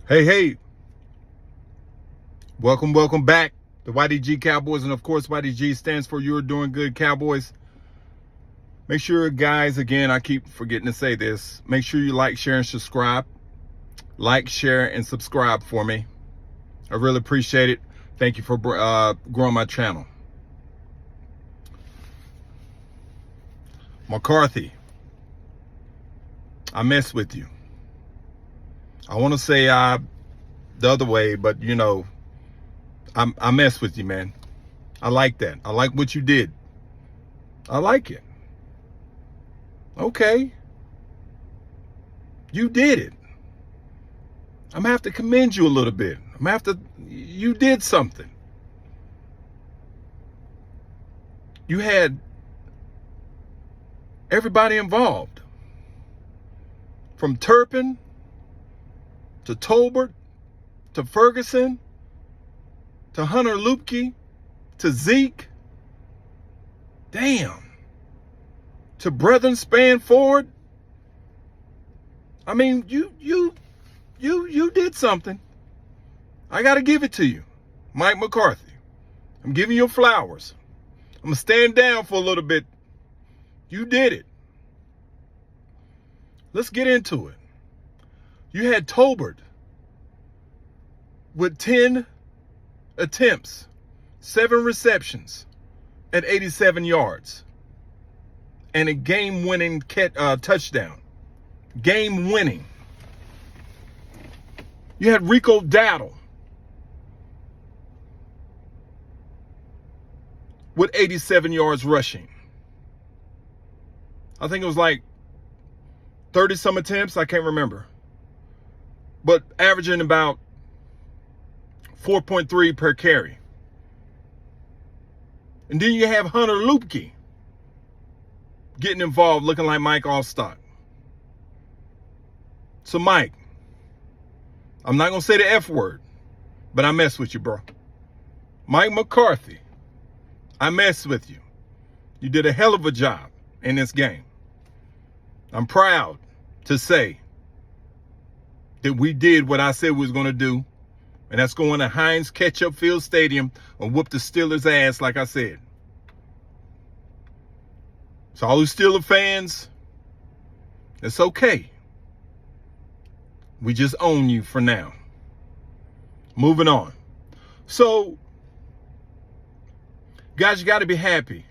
Hey, welcome back. The YDG Cowboys, and of course, YDG stands for You're Doing Good Cowboys. Make sure, guys, again, I keep forgetting to say this. Make sure you like, share, and subscribe. Like, share, and subscribe for me. I really appreciate it. Thank you for growing my channel. McCarthy, I mess with you. I want to say the other way, but you know, I mess with you, man. I like that. I like what you did. I like it. Okay. You did it. I'm gonna have to commend you a little bit. You did something. You had everybody involved. From Turpin to Tolbert to Ferguson to Hunter Luepke to Zeke. Damn. To Brethren Spanford. I mean, you did something. I got to give it to you, Mike McCarthy. I'm giving you flowers. I'm going to stand down for a little bit. You did it. Let's get into it. You had Tolbert with 10 attempts, 7 receptions at 87 yards, and a game-winning touchdown. Game-winning. You had Rico Dowdle with 87 yards rushing. I think it was like 30-some attempts. I can't remember. But averaging about 4.3 per carry. And then you have Hunter Luepke getting involved, looking like Mike Allstock. So, Mike, I'm not going to say the F word, but I mess with you, bro. Mike McCarthy, I mess with you. You did a hell of a job in this game. I'm proud to say that we did what I said we was going to do, and that's going to Heinz Ketchup Field Stadium and whoop the Steelers' ass like I said. So all you Steeler fans, it's okay. We just own you for now. Moving on. So, guys, you got to be happy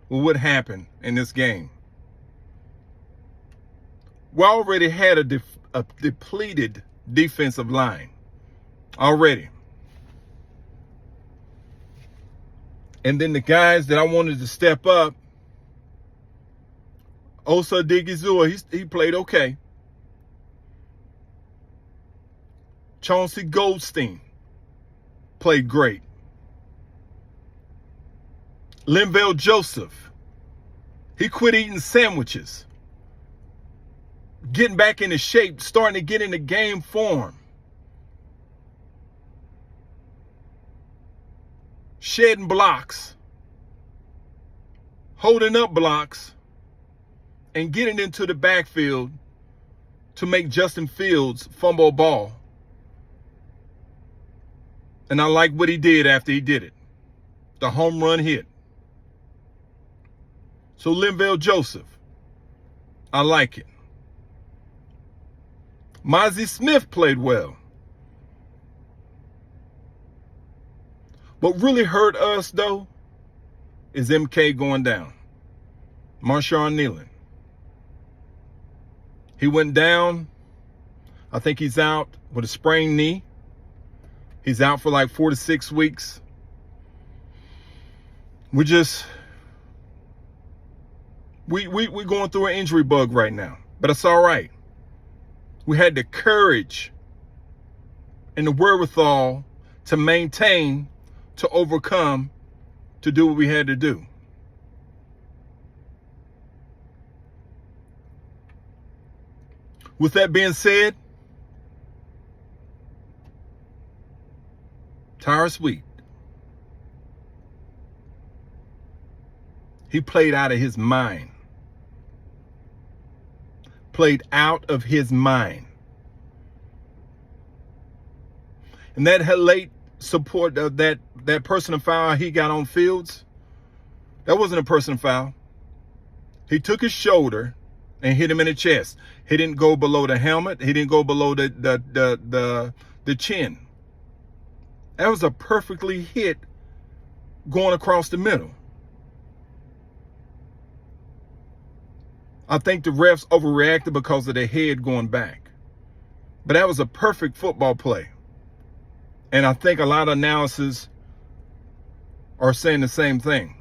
with what happened in this game. We already had a depleted defensive line. Already. And then the guys that I wanted to step up, Osa Digizua, he played okay. Chauncey Goldstein played great. Linval Joseph, he quit eating sandwiches. Getting back into shape, starting to get into game form. Shedding blocks. Holding up blocks. And getting into the backfield to make Justin Fields fumble a ball. And I like what he did after he did it. The home run hit. So Linval Joseph, I like it. Mozzie Smith played well. What really hurt us, though, is MK going down. Marshawn Kneeland. He went down. I think he's out with a sprained knee. He's out for like 4 to 6 weeks. We're going through an injury bug right now, but it's all right. We had the courage and the wherewithal to maintain, to overcome, to do what we had to do. With that being said, Tyrus Sweet, he played out of his mind. Played out of his mind. And that late support of that personal foul he got on Fields, that wasn't a personal foul. He took his shoulder and hit him in the chest. He didn't go below the helmet. He didn't go below the chin. That was a perfectly hit going across the middle. I think the refs overreacted because of their head going back. But that was a perfect football play. And I think a lot of analysis are saying the same thing.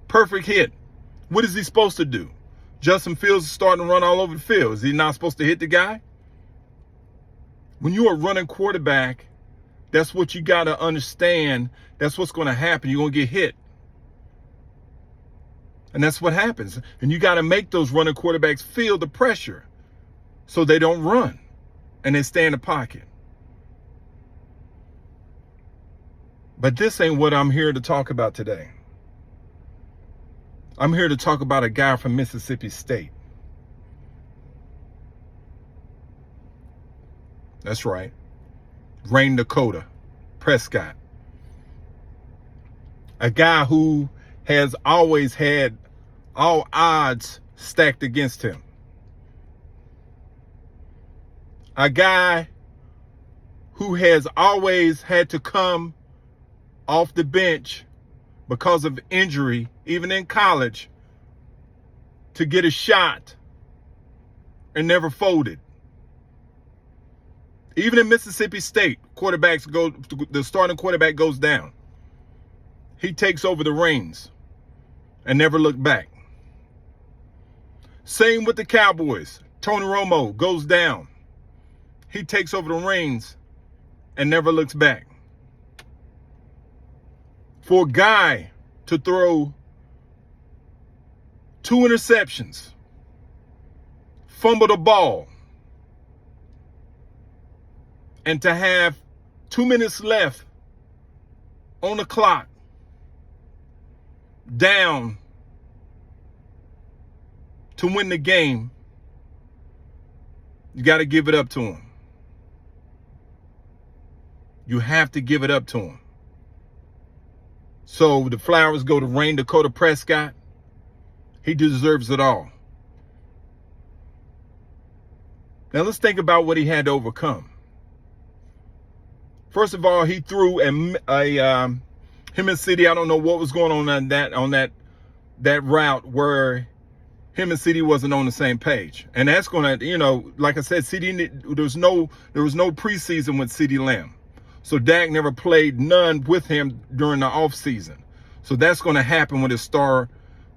Perfect hit. What is he supposed to do? Justin Fields is starting to run all over the field. Is he not supposed to hit the guy? When you're a running quarterback, that's what you got to understand. That's what's going to happen. You're going to get hit. And that's what happens. And you got to make those running quarterbacks feel the pressure so they don't run and they stay in the pocket. But this ain't what I'm here to talk about today. I'm here to talk about a guy from Mississippi State. That's right. Rain Dakota Prescott. A guy who has always had all odds stacked against him. A guy who has always had to come off the bench because of injury, even in college, to get a shot and never folded. Even in Mississippi State, the starting quarterback goes down. He takes over the reins and never looked back. Same with the Cowboys. Tony Romo goes down. He takes over the reins and never looks back. For a guy to throw 2 interceptions, fumble the ball, and to have 2 minutes left on the clock, down to win the game, you got to give it up to him. You have to give it up to him. So the flowers go to Rain Dakota Prescott. He deserves it all. Now let's think about what he had to overcome. First of all, he threw him and City. I don't know what was going on that route where him and City wasn't on the same page, and that's gonna, like I said, there was no preseason with CeeDee Lamb, so Dak never played none with him during the offseason. So that's going to happen with his star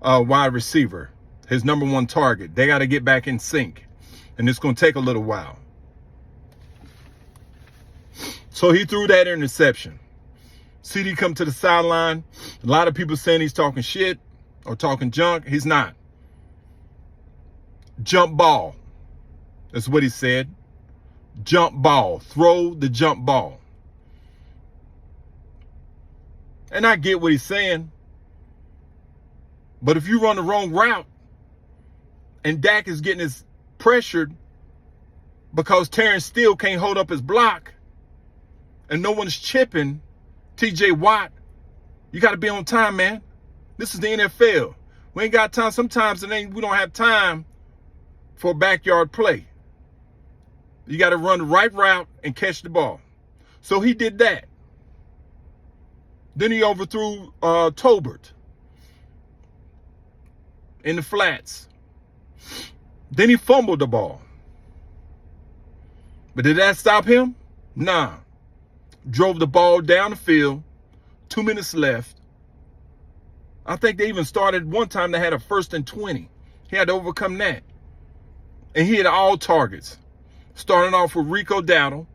wide receiver, his number one target. They got to get back in sync, and it's going to take a little while. So he threw that interception. CD come to the sideline. A lot of people saying he's talking shit or talking junk. He's not. Jump ball. That's what he said. Jump ball. Throw the jump ball. And I get what he's saying. But if you run the wrong route and Dak is getting his pressured because Terrence Steele can't hold up his block and no one's chipping TJ Watt, you got to be on time, man. This is the NFL. We ain't got time. Sometimes we don't have time for backyard play. You got to run the right route and catch the ball. So he did that. Then he overthrew Tolbert in the flats. Then he fumbled the ball. But did that stop him? Nah. Drove the ball down the field. 2 minutes left. I think they even started one time they had a 1st and 20. He had to overcome that. And he had all targets. Starting off with Rico Dowdle,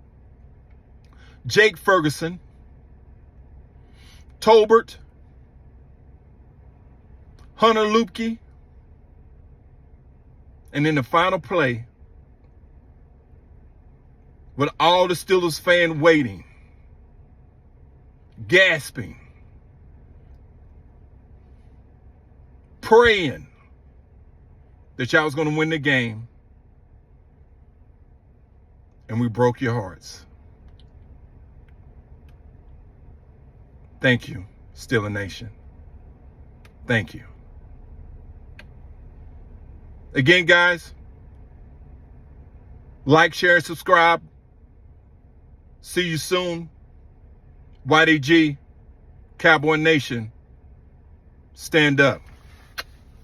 Jake Ferguson, Tolbert, Hunter Luepke, and then the final play with all the Steelers fans waiting, gasping, praying that y'all was going to win the game, and we broke your hearts. Thank you, Steeler Nation. Thank you. Again, guys, like, share, and subscribe. See you soon. YDG, Cowboy Nation, stand up.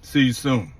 See you soon.